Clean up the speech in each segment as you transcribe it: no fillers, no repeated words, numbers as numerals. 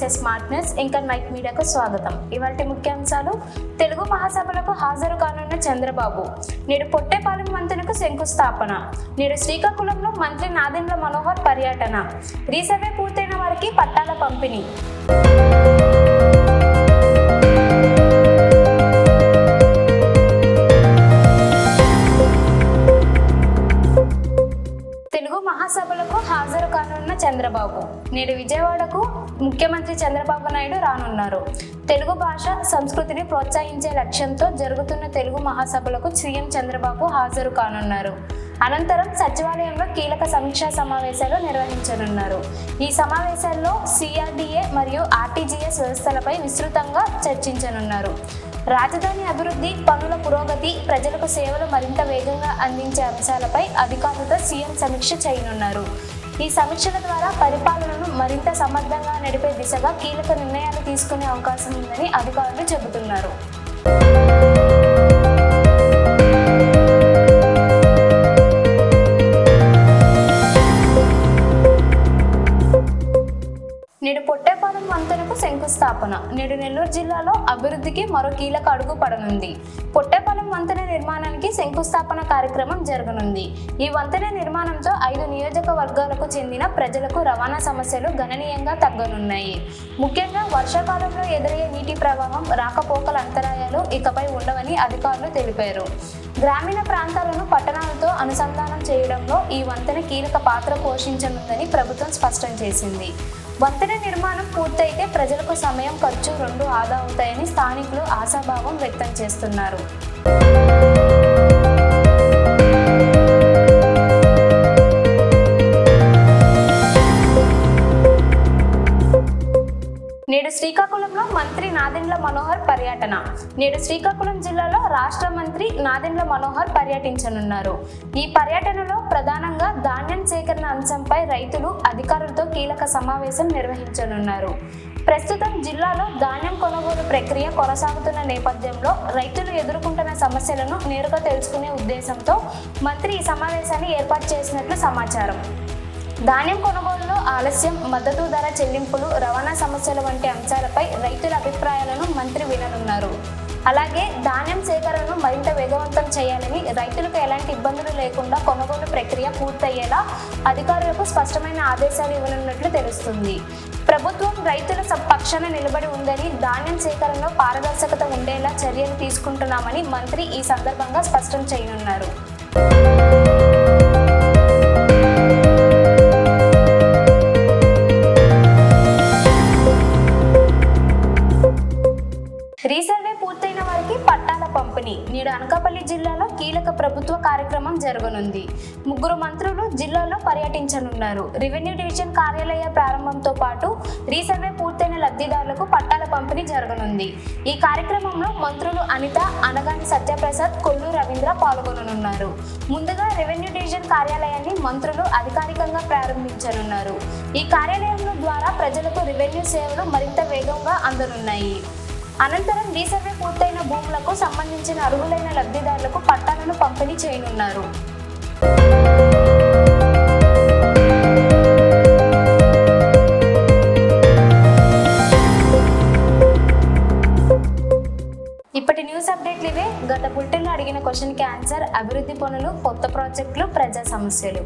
This is smart news. ఇంకా mic మీడియాకు స్వాగతం. ఇవాల్టి ముఖ్యాంశాలు: తెలుగు మహాసభలకు హాజరు కానున్న చంద్రబాబు, నేడు పొట్టేపాలెం వంతెనకు శంకుస్థాపన, నేడు శ్రీకాకుళంలో మంత్రి నాదెండ్ల మనోహర్ పర్యటన, రీసర్వే పూర్తయిన వారికి పట్టాల పంపిణీ. మహాసభలకు హాజరు కానున్న చంద్రబాబు, నేడు విజయవాడకు ముఖ్యమంత్రి చంద్రబాబు నాయుడు రానున్నారు. తెలుగు భాష సంస్కృతిని ప్రోత్సహించే లక్ష్యంతో జరుగుతున్న తెలుగు మహాసభలకు సీఎం చంద్రబాబు హాజరు కానున్నారు. అనంతరం సచివాలయంలో కీలక సమీక్షా సమావేశాలు నిర్వహించనున్నారు. ఈ సమావేశాల్లో సిఆర్డీఏ మరియు ఆర్టీజీఎస్ వ్యవస్థలపై విస్తృతంగా చర్చించనున్నారు. రాజధాని అభివృద్ధి, పనుల పురోగతి, ప్రజలకు సేవలు మరింత వేగంగా అందించే అంశాలపై అధికారులతో సీఎం సమీక్ష చేయనున్నారు. ఈ సమీక్షల ద్వారా పరిపాలనను మరింత సమర్థంగా నడిపే దిశగా కీలక నిర్ణయాలు తీసుకునే అవకాశం ఉందని అధికారులు చెబుతున్నారు. నేడు పొట్టేపాలెం వంతెనకు శంకుస్థాపన, నేడు నెల్లూరు జిల్లాలో అభివృద్ధికి మరో కీలక అడుగు పడనుంది. పొట్టేపాలెం వంతెన నిర్మాణానికి శంకుస్థాపన కార్యక్రమం జరగనుంది. ఈ వంతెన నిర్మాణంతో 5 నియోజకవర్గాలకు చెందిన ప్రజలకు రవాణా సమస్యలు గణనీయంగా తగ్గనున్నాయి. ముఖ్యంగా వర్షాకాలంలో ఎదురయ్యే నీటి ప్రవాహం, రాకపోకల అంతరాయాలు ఇకపై ఉండవని అధికారులు తెలిపారు. గ్రామీణ ప్రాంతాలను పట్టణాలతో అనుసంధానం చేయడంలో ఈ వంతెన కీలక పాత్ర పోషించనుందని ప్రభుత్వం స్పష్టం చేసింది. వంతెన నిర్మాణం పూర్తయితే ప్రజలకు సమయం, ఖర్చు 2 ఆదా అవుతాయని స్థానికులు ఆశాభావం వ్యక్తం చేస్తున్నారు. నేడు శ్రీకాకుళంలో మంత్రి నాదెండ్ల మనోహర్ పర్యటన, నేడు శ్రీకాకుళం జిల్లాలో రాష్ట్ర మంత్రి నాదెండ్ల మనోహర్ పర్యటించనున్నారు. ఈ పర్యటనలో ప్రధానంగా ధాన్యం సేకరణ అంశంపై రైతులు, అధికారులతో కీలక సమావేశం నిర్వహించనున్నారు. ప్రస్తుతం జిల్లాలో ధాన్యం కొనుగోలు ప్రక్రియ కొనసాగుతున్న నేపథ్యంలో రైతులు ఎదుర్కొంటున్న సమస్యలను నేరుగా తెలుసుకునే ఉద్దేశంతో మంత్రి ఈ సమావేశాన్ని ఏర్పాటు చేసినట్లు సమాచారం. ధాన్యం కొనుగోలులో ఆలస్యం, మద్దతు ధర చెల్లింపులు, రవాణా సమస్యల వంటి అంశాలపై రైతుల అభిప్రాయాలను మంత్రి విననున్నారు. అలాగే ధాన్యం సేకరణను మరింత వేగవంతం చేయాలని, రైతులకు ఎలాంటి ఇబ్బందులు లేకుండా కొనుగోలు ప్రక్రియ పూర్తయ్యేలా అధికారులకు స్పష్టమైన ఆదేశాలు ఇవ్వనున్నట్లు తెలుస్తుంది. ప్రభుత్వం రైతుల పక్షాన నిలబడి ఉందని, ధాన్యం సేకరణలో పారదర్శకత ఉండేలా చర్యలు తీసుకుంటున్నామని మంత్రి ఈ సందర్భంగా స్పష్టం చేయనున్నారు. రీసర్వే పూర్తయిన వారికి పట్టాల పంపిణీ, నేడు అనకాపల్లి జిల్లాలో కీలక ప్రభుత్వ కార్యక్రమం జరగనుంది. 3 మంత్రులు జిల్లాలో పర్యటించనున్నారు. రెవెన్యూ డివిజన్ కార్యాలయ ప్రారంభంతో పాటు రీసర్వే పూర్తయిన లబ్ధిదారులకు పట్టాల పంపిణీ జరగనుంది. ఈ కార్యక్రమంలో మంత్రులు అనిత, అనగాని సత్యప్రసాద్, కొల్లు రవీంద్ర పాల్గొననున్నారు. ముందుగా రెవెన్యూ డివిజన్ కార్యాలయాన్ని మంత్రులు అధికారికంగా ప్రారంభించనున్నారు. ఈ కార్యాలయం ద్వారా ప్రజలకు రెవెన్యూ సేవలు మరింత వేగంగా అందనున్నాయి. అనంతరం రీసర్వే పూర్తయిన భూములకు సంబంధించిన అర్హులైన లబ్ధిదారులకు పట్టాలను పంపిణీ చేయనున్నారు. ఇప్పటి న్యూస్ అప్డేట్లు ఇవే. గత బులెటిన్లో అడిగిన క్వశ్చన్కి ఆన్సర్: అభివృద్ధి పనులు, కొత్త ప్రాజెక్టులు, ప్రజా సమస్యలు.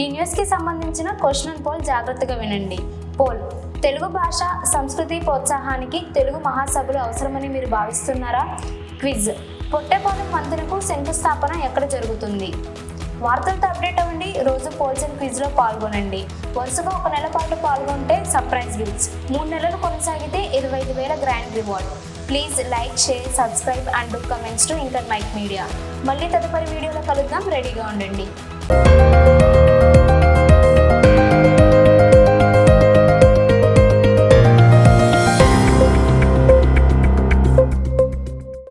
ఈ న్యూస్కి సంబంధించిన క్వశ్చన్ అండ్ పోల్ జాగ్రత్తగా వినండి. పోల్: తెలుగు భాష సంస్కృతి ప్రోత్సాహానికి తెలుగు మహాసభలు అవసరమని మీరు భావిస్తున్నారా? క్విజ్: పొట్టేపాలెం వంతెనకు శంకుస్థాపన ఎక్కడ జరుగుతుంది? వార్తలతో అప్డేట్ అవ్వండి. రోజు పోల్స్ అండ్ క్విజ్లో పాల్గొనండి. వరుసగా 1 నెల పాటు పాల్గొంటే సర్ప్రైజ్ గిఫ్ట్స్, 3 నెలలు కొనసాగితే 25,000 grand reward. Please like, share, subscribe and do comments to Inter Mike Media. మళ్ళీ తదుపరి వీడియోలో కలుద్దాం. రెడీగా ఉండండి.